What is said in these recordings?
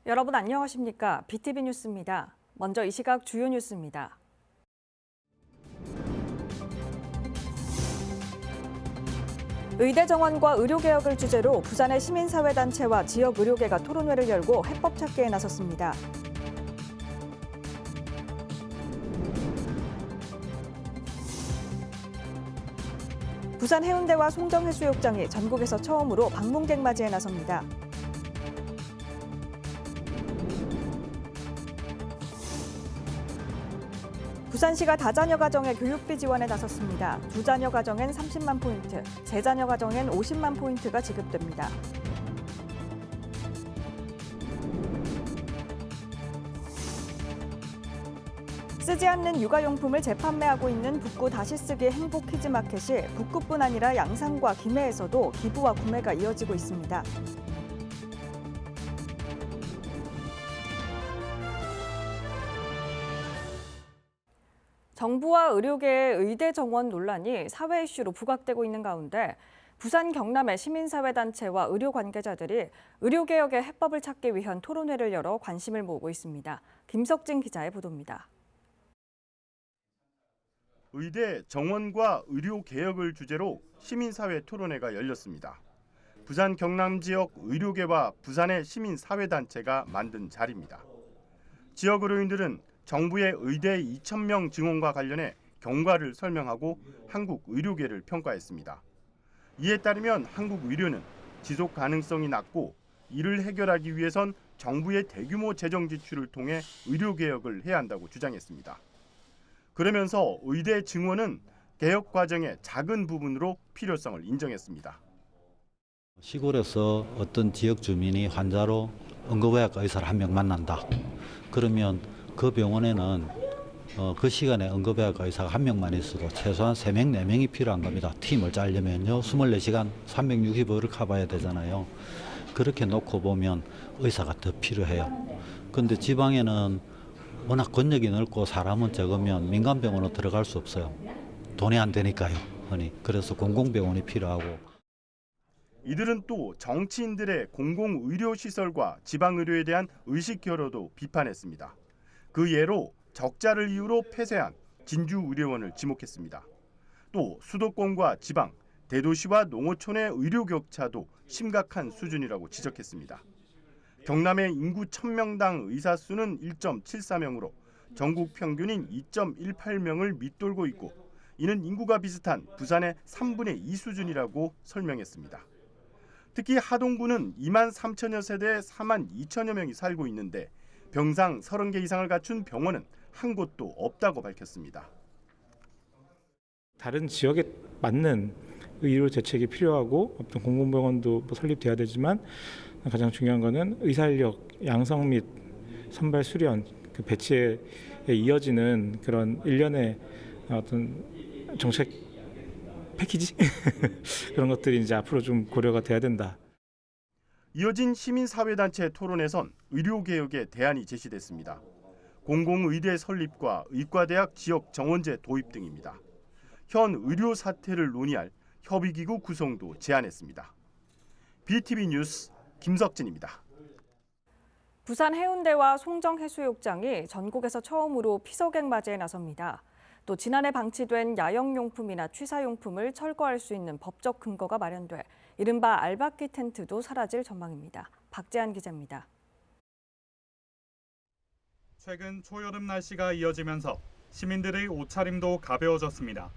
여러분 안녕하십니까? BTV 뉴스입니다. 먼저 이 시각 주요 뉴스입니다. 의대 정원과 의료개혁을 주제로 부산의 시민사회단체와 지역의료계가 토론회를 열고 해법 찾기에 나섰습니다. 부산 해운대와 송정해수욕장이 전국에서 처음으로 방문객 맞이에 나섭니다. 부산시가 다자녀 가정의 교육비 지원에 나섰습니다. 두자녀 가정엔 30만 포인트, 세자녀 가정엔 50만 포인트가 지급됩니다. 쓰지 않는 육아용품을 재판매하고 있는 북구 다시쓰기 행복 키즈마켓이 북구뿐 아니라 양산과 김해에서도 기부와 구매가 이어지고 있습니다. 정부와 의료계의 의대 정원 논란이 사회 이슈로 부각되고 있는 가운데 부산 경남의 시민사회단체와 의료 관계자들이 의료개혁의 해법을 찾기 위한 토론회를 열어 관심을 모으고 있습니다. 김석진 기자의 보도입니다. 의대 정원과 의료개혁을 주제로 시민사회 토론회가 열렸습니다. 부산 경남 지역 의료계와 부산의 시민사회단체가 만든 자리입니다. 지역 의료인들은 정부의 의대 2,000명 증원과 관련해 경과를 설명하고 한국 의료계를 평가했습니다. 이에 따르면 한국 의료는 지속 가능성이 낮고 이를 해결하기 위해선 정부의 대규모 재정 지출을 통해 의료개혁을 해야 한다고 주장했습니다. 그러면서 의대 증원은 개혁 과정의 작은 부분으로 필요성을 인정했습니다. 시골에서 어떤 지역 주민이 환자로 응급의학 의사를 한 명 만난다. 그러면 그 병원에는 그 시간에 응급의학 의사가 한 명만 있어도 최소한 3명, 4명이 필요한 겁니다. 팀을 짜려면요. 24시간 365를 커버해야 되잖아요. 그렇게 놓고 보면 의사가 더 필요해요. 그런데 지방에는 워낙 권력이 넓고 사람은 적으면 민간병원으로 들어갈 수 없어요. 돈이 안 되니까요. 그래서 공공병원이 필요하고. 이들은 또 정치인들의 공공의료시설과 지방의료에 대한 의식결여도 비판했습니다. 그 예로 적자를 이유로 폐쇄한 진주의료원을 지목했습니다. 또 수도권과 지방, 대도시와 농어촌의 의료 격차도 심각한 수준이라고 지적했습니다. 경남의 인구 1,000명당 의사 수는 1.74명으로 전국 평균인 2.18명을 밑돌고 있고 이는 인구가 비슷한 부산의 3분의 2 수준이라고 설명했습니다. 특히 하동구는 2만 3천여 세대에 4만 2천여 명이 살고 있는데 병상 30개 이상을 갖춘 병원은 한 곳도 없다고 밝혔습니다. 다른 지역에 맞는 의료 대책이 필요하고 어떤 공공병원도 설립돼야 되지만 가장 중요한 것은 의사인력 양성 및 선발 수련 그 배치에 이어지는 그런 일련의 어떤 정책 패키지 그런 것들이 이제 앞으로 좀 고려가 돼야 된다. 이어진 시민사회단체 토론에선 의료개혁의 대안이 제시됐습니다. 공공의대 설립과 의과대학 지역 정원제 도입 등입니다. 현 의료 사태를 논의할 협의기구 구성도 제안했습니다. BTV 뉴스 김석진입니다. 부산 해운대와 송정해수욕장이 전국에서 처음으로 피서객 맞이에 나섭니다. 또 지난해 방치된 야영용품이나 취사용품을 철거할 수 있는 법적 근거가 마련돼 이른바 알박기 텐트도 사라질 전망입니다. 박재한 기자입니다. 최근 초여름 날씨가 이어지면서 시민들의 옷차림도 가벼워졌습니다.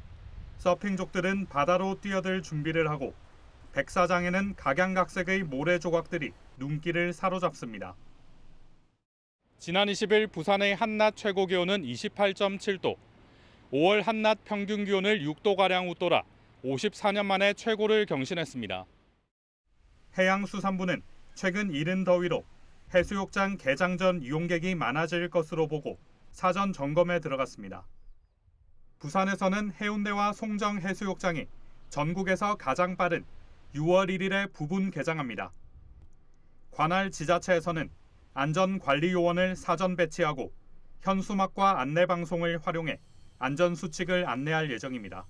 서핑족들은 바다로 뛰어들 준비를 하고 백사장에는 각양각색의 모래 조각들이 눈길을 사로잡습니다. 지난 20일 부산의 한낮 최고 기온은 28.7도, 5월 한낮 평균 기온을 6도가량 웃돌아 54년 만에 최고를 경신했습니다. 해양수산부는 최근 이른 더위로 해수욕장 개장 전 이용객이 많아질 것으로 보고 사전 점검에 들어갔습니다. 부산에서는 해운대와 송정해수욕장이 전국에서 가장 빠른 6월 1일에 부분 개장합니다. 관할 지자체에서는 안전관리요원을 사전 배치하고 현수막과 안내방송을 활용해 안전수칙을 안내할 예정입니다.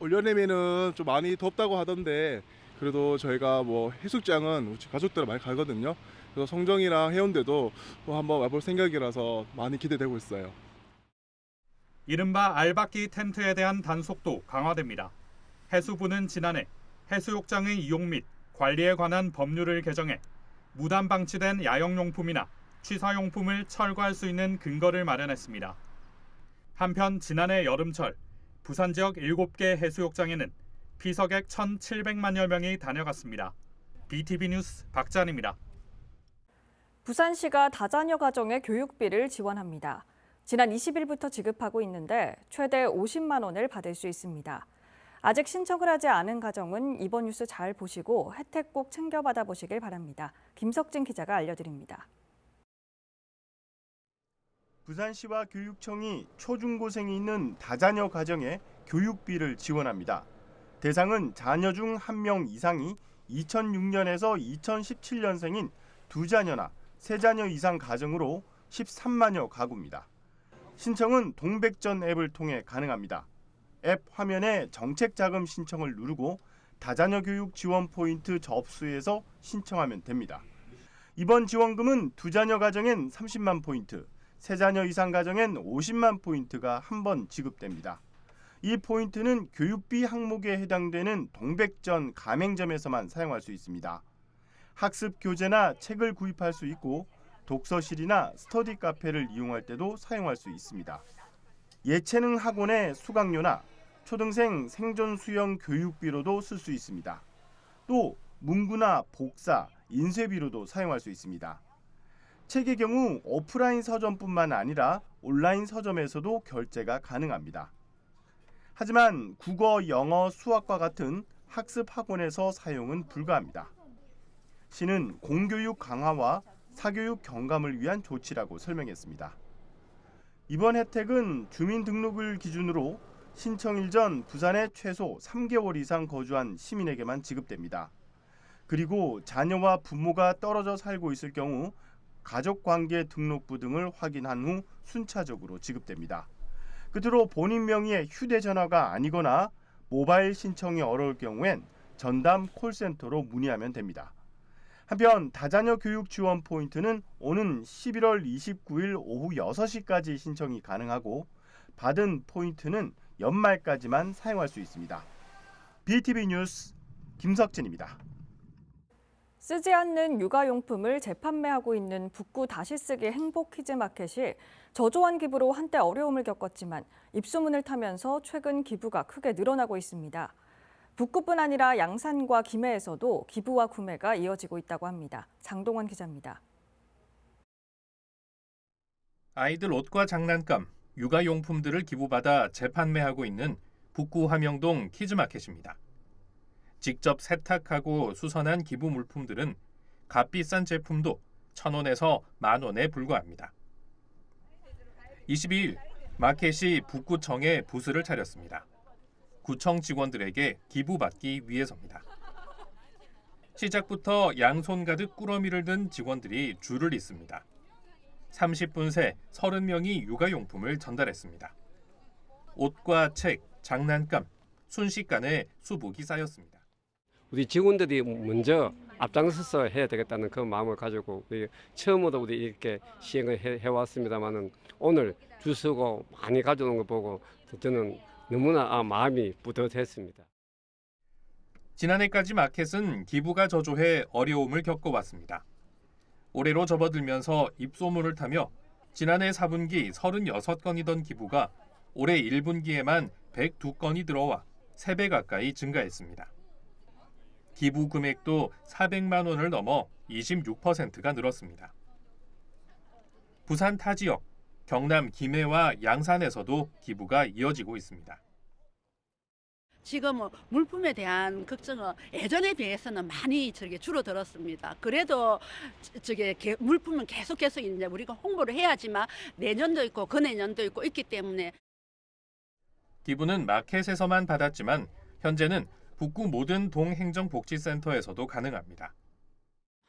올여름에는 좀 많이 덥다고 하던데 그래도 저희가 해수욕장은 가족들랑 많이 가거든요. 그래서 송정이랑 해운대도 한번 와볼 생각이라서 많이 기대되고 있어요. 이른바 알박기 텐트에 대한 단속도 강화됩니다. 해수부는 지난해 해수욕장의 이용 및 관리에 관한 법률을 개정해 무단 방치된 야영용품이나 취사용품을 철거할 수 있는 근거를 마련했습니다. 한편 지난해 여름철 부산 지역 7개 해수욕장에는 피서객 1,700만여 명이 다녀갔습니다. BTV 뉴스 박찬입니다. 부산시가 다자녀 가정의 교육비를 지원합니다. 지난 20일부터 지급하고 있는데 최대 50만 원을 받을 수 있습니다. 아직 신청을 하지 않은 가정은 이번 뉴스 잘 보시고 혜택 꼭 챙겨받아 보시길 바랍니다. 김석진 기자가 알려드립니다. 부산시와 교육청이 초중고생이 있는 다자녀 가정에 교육비를 지원합니다. 대상은 자녀 중 1명 이상이 2006년에서 2017년생인 2자녀나 3자녀 이상 가정으로 13만여 가구입니다. 신청은 동백전 앱을 통해 가능합니다. 앱 화면에 정책자금 신청을 누르고 다자녀 교육 지원 포인트 접수해서 신청하면 됩니다. 이번 지원금은 2자녀 가정엔 30만 포인트, 3자녀 이상 가정엔 50만 포인트가 한 번 지급됩니다. 이 포인트는 교육비 항목에 해당되는 동백전 가맹점에서만 사용할 수 있습니다. 학습 교재나 책을 구입할 수 있고 독서실이나 스터디 카페를 이용할 때도 사용할 수 있습니다. 예체능 학원의 수강료나 초등생 생존 수영 교육비로도 쓸 수 있습니다. 또 문구나 복사, 인쇄비로도 사용할 수 있습니다. 책의 경우 오프라인 서점뿐만 아니라 온라인 서점에서도 결제가 가능합니다. 하지만 국어, 영어, 수학과 같은 학습 학원에서 사용은 불가합니다. 시는 공교육 강화와 사교육 경감을 위한 조치라고 설명했습니다. 이번 혜택은 주민등록을 기준으로 신청일 전 부산에 최소 3개월 이상 거주한 시민에게만 지급됩니다. 그리고 자녀와 부모가 떨어져 살고 있을 경우 가족관계 등록부 등을 확인한 후 순차적으로 지급됩니다. 끝으로 본인 명의의 휴대전화가 아니거나 모바일 신청이 어려울 경우엔 전담 콜센터로 문의하면 됩니다. 한편 다자녀 교육 지원 포인트는 오는 11월 29일 오후 6시까지 신청이 가능하고 받은 포인트는 연말까지만 사용할 수 있습니다. BTV 뉴스 김석진입니다. 쓰지 않는 육아용품을 재판매하고 있는 북구 다시쓰기 행복 키즈마켓이 저조한 기부로 한때 어려움을 겪었지만 입소문을 타면서 최근 기부가 크게 늘어나고 있습니다. 북구뿐 아니라 양산과 김해에서도 기부와 구매가 이어지고 있다고 합니다. 장동원 기자입니다. 아이들 옷과 장난감, 육아용품들을 기부받아 재판매하고 있는 북구 함영동 키즈마켓입니다. 직접 세탁하고 수선한 기부 물품들은 값비싼 제품도 1,000원에서 10,000원에 불과합니다. 22일 마켓이 북구청에 부스를 차렸습니다. 구청 직원들에게 기부받기 위해서입니다. 시작부터 양손 가득 꾸러미를 든 직원들이 줄을 잇습니다. 30분 새 30명이 육아용품을 전달했습니다. 옷과 책, 장난감, 순식간에 수북이 쌓였습니다. 우리 직원들이 먼저 앞장서서 해야 되겠다는 그 마음을 가지고 처음으로 우리 이렇게 시행을 해왔습니다만은 오늘 줄 서고 많이 가져오는 거 보고 저는 너무나 마음이 뿌듯했습니다. 지난해까지 마켓은 기부가 저조해 어려움을 겪어왔습니다. 올해로 접어들면서 입소문을 타며 지난해 4분기 36건이던 기부가 올해 1분기에만 102건이 들어와 3배 가까이 증가했습니다. 기부 금액도 400만 원을 넘어 26%가 늘었습니다. 부산 타 지역, 경남 김해와 양산에서도 기부가 이어지고 있습니다. 지금 물품에 대한 걱정은 예전에 비해서는 많이 줄어들었습니다. 그래도 물품은 계속해서 이제 우리가 홍보를 해야지만 내년도 있고 그내년도 있고 있기 때문에 기부는 마켓에서만 받았지만 현재는 북구 모든 동행정복지센터에서도 가능합니다.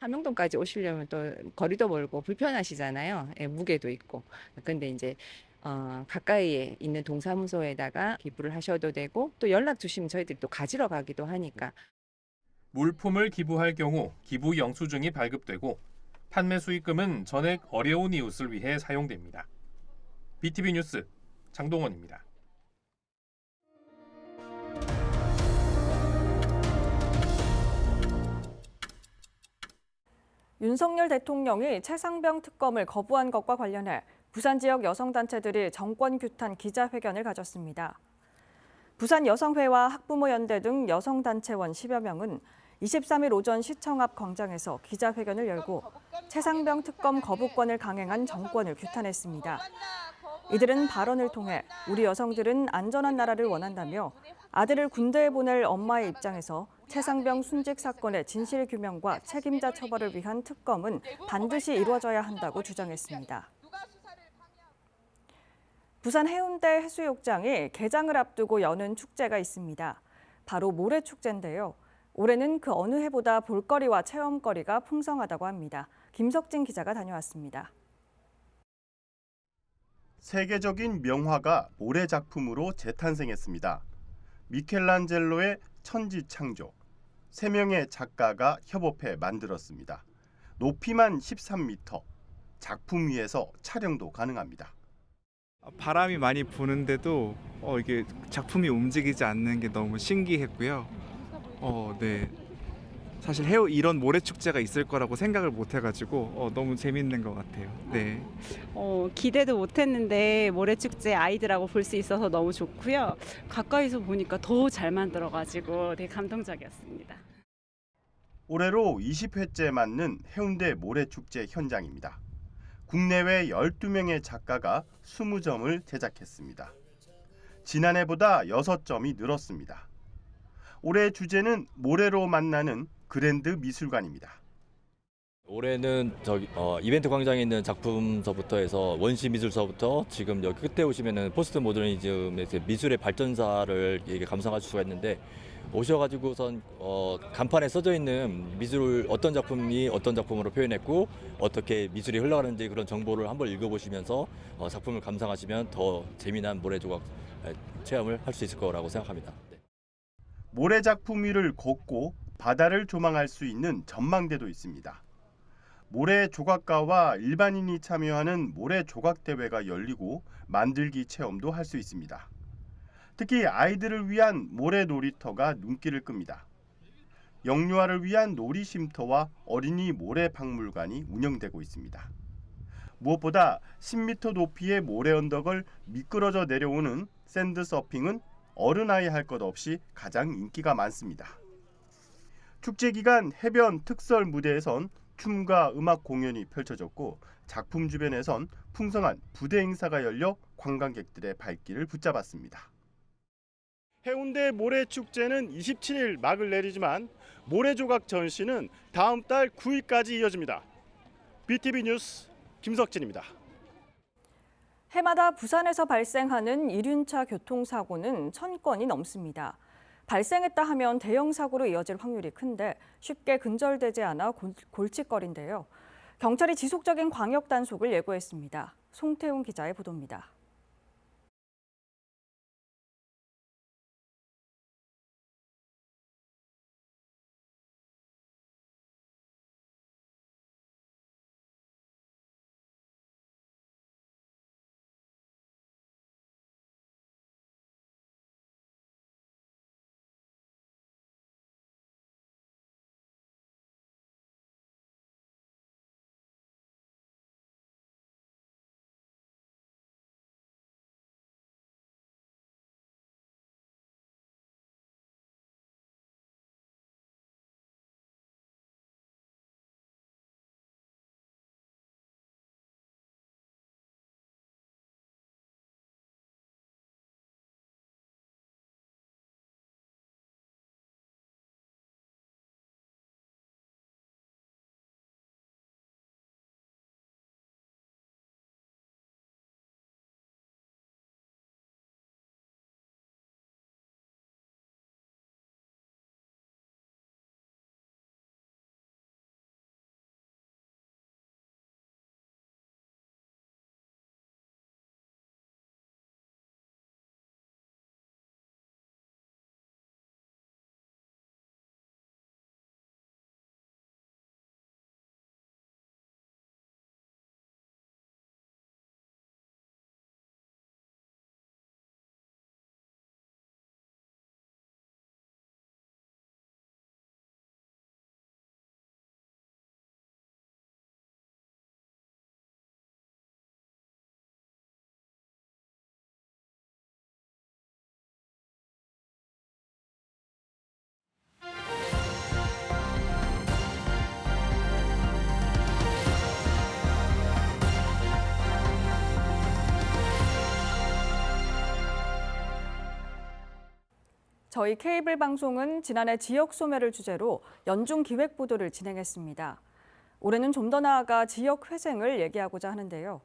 함영동까지 오시려면 또 거리도 멀고 불편하시잖아요. 예, 무게도 있고. 근데 이제 가까이에 있는 동사무소에다가 기부를 하셔도 되고 또 연락 주시면 저희들이 또 가지러 가기도 하니까. 물품을 기부할 경우 기부 영수증이 발급되고 판매 수익금은 전액 어려운 이웃을 위해 사용됩니다. BTV 뉴스 장동원입니다. 윤석열 대통령이 최상병 특검을 거부한 것과 관련해 부산 지역 여성단체들이 정권 규탄 기자회견을 가졌습니다. 부산 여성회와 학부모연대 등 여성단체원 10여 명은 23일 오전 시청 앞 광장에서 기자회견을 열고 최상병 특검 거부권을 강행한 정권을 규탄했습니다. 이들은 발언을 통해 우리 여성들은 안전한 나라를 원한다며 아들을 군대에 보낼 엄마의 입장에서 최상병 순직 사건의 진실 규명과 책임자 처벌을 위한 특검은 반드시 이루어져야 한다고 주장했습니다. 부산 해운대 해수욕장이 개장을 앞두고 여는 축제가 있습니다. 바로 모래축제인데요. 올해는 그 어느 해보다 볼거리와 체험거리가 풍성하다고 합니다. 김석진 기자가 다녀왔습니다. 세계적인 명화가 모래 작품으로 재탄생했습니다. 미켈란젤로의 천지창조. 3명의 작가가 협업해 만들었습니다. 높이만 13m. 작품 위에서 촬영도 가능합니다. 바람이 많이 부는데도 이게 작품이 움직이지 않는 게 너무 신기했고요. 네. 사실 이런 모래 축제가 있을 거라고 생각을 못 해가지고 너무 재밌는 것 같아요. 네. 기대도 못했는데 모래축제 아이들하고 볼 수 있어서 너무 좋고요. 가까이서 보니까 더 잘 만들어가지고 되게 감동적이었습니다. 올해로 20회째 맞는 해운대 모래축제 현장입니다. 국내외 12명의 작가가 20점을 제작했습니다. 지난해보다 6점이 늘었습니다. 올해 주제는 모래로 만나는 그랜드 미술관입니다. 올해는 이벤트 광장에 있는 작품서부터 해서 원시 미술서부터 지금 여기 끝에 오시면은 포스트 모더니즘의 미술의 발전사를 감상할 수가 있는데 오셔가지고선 간판에 써져 있는 미술 어떤 작품이 어떤 작품으로 표현했고 어떻게 미술이 흘러가는지 그런 정보를 한번 읽어보시면서 작품을 감상하시면 더 재미난 모래 조각 체험을 할 수 있을 거라고 생각합니다. 모래 작품 위를 걷고 바다를 조망할 수 있는 전망대도 있습니다. 모래 조각가와 일반인이 참여하는 모래 조각 대회가 열리고 만들기 체험도 할 수 있습니다. 특히 아이들을 위한 모래 놀이터가 눈길을 끕니다. 영유아를 위한 놀이 쉼터와 어린이 모래 박물관이 운영되고 있습니다. 무엇보다 10m 높이의 모래 언덕을 미끄러져 내려오는 샌드 서핑은 어른아이 할 것 없이 가장 인기가 많습니다. 축제 기간 해변 특설 무대에선 춤과 음악 공연이 펼쳐졌고 작품 주변에선 풍성한 부대 행사가 열려 관광객들의 발길을 붙잡았습니다. 해운대 모래축제는 27일 막을 내리지만 모래조각 전시는 다음 달 9일까지 이어집니다. BTV 뉴스 김석진입니다. 해마다 부산에서 발생하는 이륜차 교통사고는 1000건이 넘습니다. 발생했다 하면 대형 사고로 이어질 확률이 큰데 쉽게 근절되지 않아 골칫거리인데요. 경찰이 지속적인 광역 단속을 예고했습니다. 송태훈 기자의 보도입니다. 저희 케이블 방송은 지난해 지역 소멸을 주제로 연중 기획 보도를 진행했습니다. 올해는 좀 더 나아가 지역 회생을 얘기하고자 하는데요.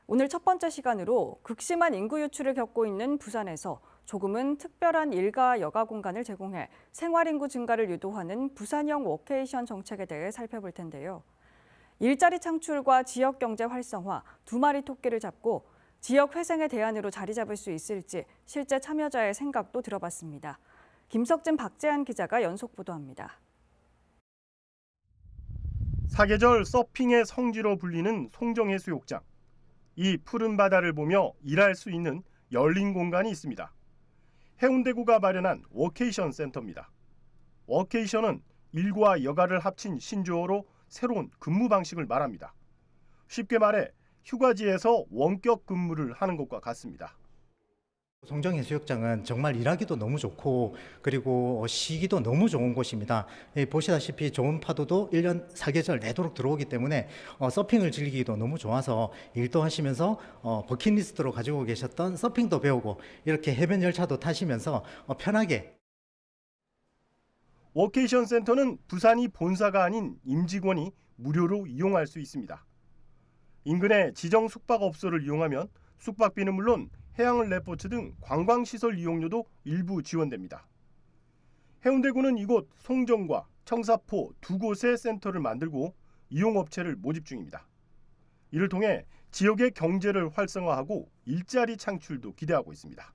오늘 첫 번째 시간으로 극심한 인구 유출을 겪고 있는 부산에서 조금은 특별한 일가 여가 공간을 제공해 생활 인구 증가를 유도하는 부산형 워케이션 정책에 대해 살펴볼 텐데요. 일자리 창출과 지역 경제 활성화, 두 마리 토끼를 잡고 지역 회생의 대안으로 자리 잡을 수 있을지 실제 참여자의 생각도 들어봤습니다. 김석진, 박재한 기자가 연속 보도합니다. 사계절 서핑의 성지로 불리는 송정해수욕장. 이 푸른 바다를 보며 일할 수 있는 열린 공간이 있습니다. 해운대구가 마련한 워케이션 센터입니다. 워케이션은 일과 여가를 합친 신조어로 새로운 근무 방식을 말합니다. 쉽게 말해 휴가지에서 원격 근무를 하는 것과 같습니다. 송정해수욕장은 정말 일하기도 너무 좋고 그리고 쉬기도 너무 좋은 곳입니다. 보시다시피 좋은 파도도 1년 사계절 내도록 들어오기 때문에 서핑을 즐기기도 너무 좋아서 일도 하시면서 버킷리스트로 가지고 계셨던 서핑도 배우고 이렇게 해변 열차도 타시면서 편하게. 워케이션 센터는 부산이 본사가 아닌 임직원이 무료로 이용할 수 있습니다. 인근의 지정 숙박업소를 이용하면 숙박비는 물론 해양 레포츠 등 관광시설 이용료도 일부 지원됩니다. 해운대구는 이곳 송정과 청사포 두 곳의 센터를 만들고 이용업체를 모집 중입니다. 이를 통해 지역의 경제를 활성화하고 일자리 창출도 기대하고 있습니다.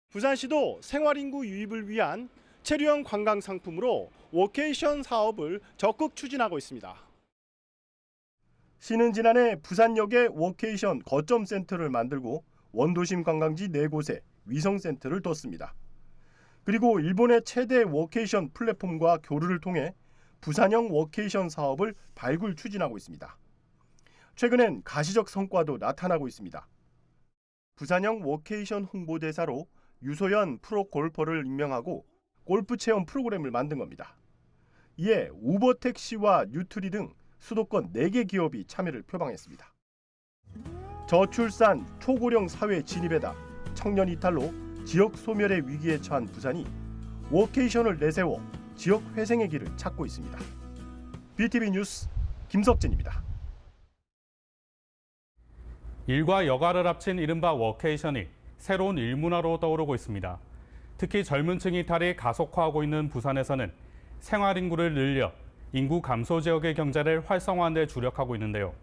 부산시도 생활인구 유입을 위한 체류형 관광 상품으로 워케이션 사업을 적극 추진하고 있습니다. 시는 지난해 부산역에 워케이션 거점 센터를 만들고 원도심 관광지 4곳에 위성센터를 뒀습니다. 그리고 일본의 최대 워케이션 플랫폼과 교류를 통해 부산형 워케이션 사업을 발굴 추진하고 있습니다. 최근엔 가시적 성과도 나타나고 있습니다. 부산형 워케이션 홍보대사로 유소연 프로골퍼를 임명하고 골프 체험 프로그램을 만든 겁니다. 이에 우버택시와 뉴트리 등 수도권 4개 기업이 참여를 표방했습니다. 저출산, 초고령 사회 진입에다 청년 이탈로 지역 소멸의 위기에 처한 부산이 워케이션을 내세워 지역 회생의 길을 찾고 있습니다. BTV 뉴스 김석진입니다. 일과 여가를 합친 이른바 워케이션이 새로운 일문화로 떠오르고 있습니다. 특히 젊은 층 이탈이 가속화하고 있는 부산에서는 생활 인구를 늘려 인구 감소 지역의 경제를 활성화하는 데 주력하고 있는데요.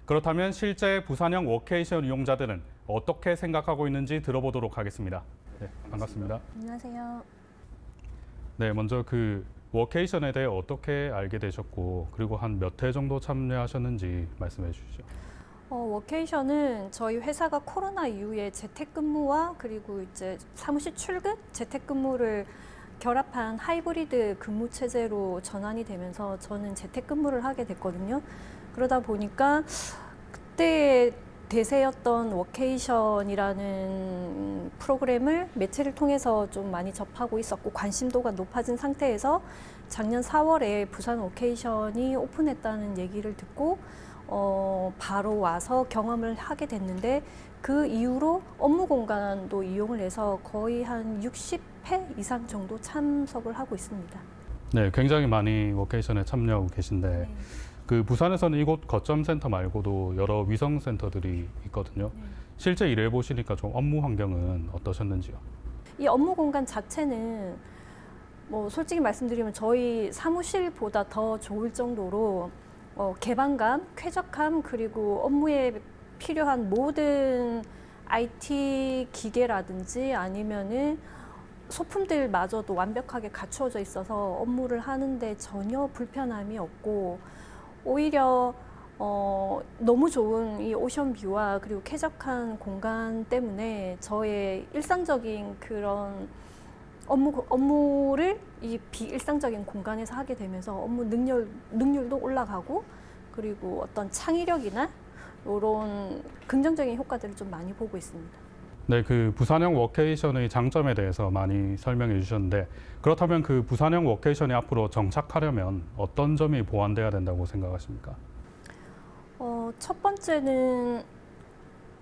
그렇다면 실제 부산형 워케이션 이용자들은 어떻게 생각하고 있는지 들어보도록 하겠습니다. 네, 반갑습니다. 안녕하세요. 네, 먼저 그 워케이션에 대해 어떻게 알게 되셨고 그리고 한 몇 회 정도 참여하셨는지 말씀해 주시죠. 워케이션은 저희 회사가 코로나 이후에 재택근무와 그리고 이제 사무실 출근, 재택근무를 결합한 하이브리드 근무 체제로 전환이 되면서 저는 재택근무를 하게 됐거든요. 그러다 보니까 그때 대세였던 워케이션이라는 프로그램을 매체를 통해서 좀 많이 접하고 있었고 관심도가 높아진 상태에서 작년 4월에 부산 워케이션이 오픈했다는 얘기를 듣고 바로 와서 경험을 하게 됐는데 그 이후로 업무 공간도 이용을 해서 거의 한 60회 이상 정도 참석을 하고 있습니다. 네, 굉장히 많이 워케이션에 참여하고 계신데 네. 그 부산에서는 이곳 거점 센터 말고도 여러 위성 센터들이 있거든요. 네. 실제 일해 보시니까 좀 업무 환경은 어떠셨는지요? 이 업무 공간 자체는 뭐 솔직히 말씀드리면 저희 사무실보다 더 좋을 정도로 개방감, 쾌적함 그리고 업무에 필요한 모든 IT 기계라든지 아니면은 소품들마저도 완벽하게 갖추어져 있어서 업무를 하는데 전혀 불편함이 없고 오히려 너무 좋은 이 오션뷰와 그리고 쾌적한 공간 때문에 저의 일상적인 그런 업무를 이 비일상적인 공간에서 하게 되면서 업무 능률도 올라가고 그리고 어떤 창의력이나 이런 긍정적인 효과들을 좀 많이 보고 있습니다. 네, 그 부산형 워케이션의 장점에 대해서 많이 설명해 주셨는데 그렇다면 그 부산형 워케이션이 앞으로 정착하려면 어떤 점이 보완돼야 된다고 생각하십니까? 첫 번째는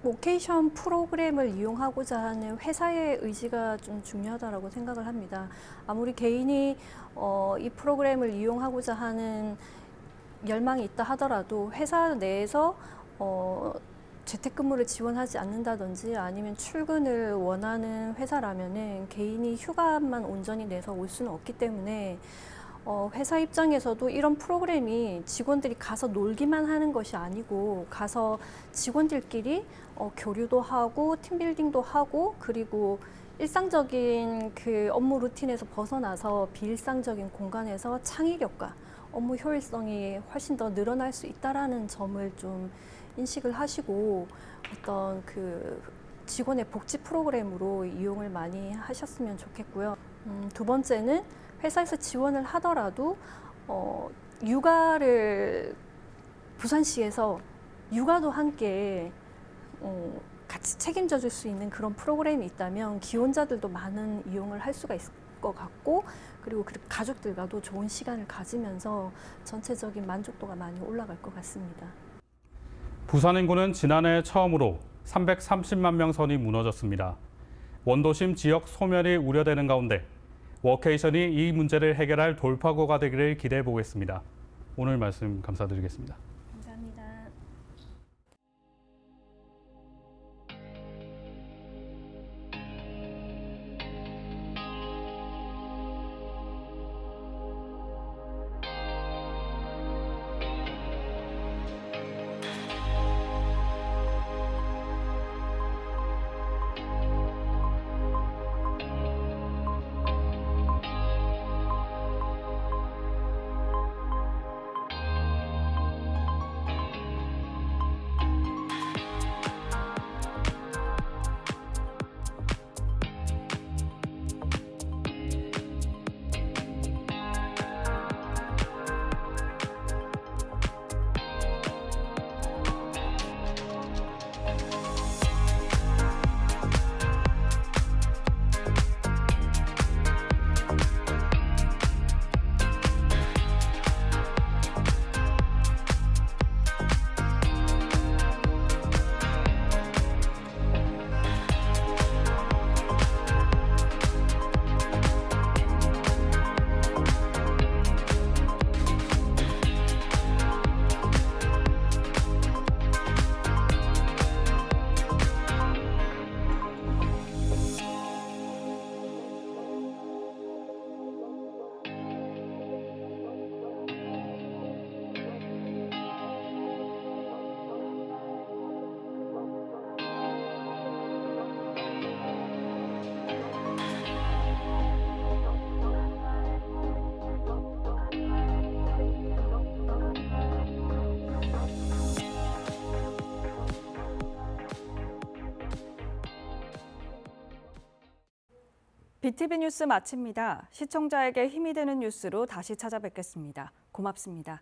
모케이션 프로그램을 이용하고자 하는 회사의 의지가 좀 중요하다고 생각을 합니다. 아무리 개인이 이 프로그램을 이용하고자 하는 열망이 있다 하더라도 회사 내에서 재택근무를 지원하지 않는다든지 아니면 출근을 원하는 회사라면은 개인이 휴가만 온전히 내서 올 수는 없기 때문에 회사 입장에서도 이런 프로그램이 직원들이 가서 놀기만 하는 것이 아니고 가서 직원들끼리 교류도 하고 팀빌딩도 하고 그리고 일상적인 그 업무 루틴에서 벗어나서 비일상적인 공간에서 창의력과 업무 효율성이 훨씬 더 늘어날 수 있다라는 점을 좀 인식을 하시고 어떤 그 직원의 복지 프로그램으로 이용을 많이 하셨으면 좋겠고요. 두 번째는 회사에서 지원을 하더라도 육아를 부산시에서 육아도 함께 같이 책임져 줄 수 있는 그런 프로그램이 있다면 기혼자들도 많은 이용을 할 수가 있을 것 같고 그리고 가족들과도 좋은 시간을 가지면서 전체적인 만족도가 많이 올라갈 것 같습니다. 부산 인구는 지난해 처음으로 330만 명 선이 무너졌습니다. 원도심 지역 소멸이 우려되는 가운데 워케이션이 이 문제를 해결할 돌파구가 되기를 기대해 보겠습니다. 오늘 말씀 감사드리겠습니다. 감사합니다. BTV 뉴스 마칩니다. 시청자에게 힘이 되는 뉴스로 다시 찾아뵙겠습니다. 고맙습니다.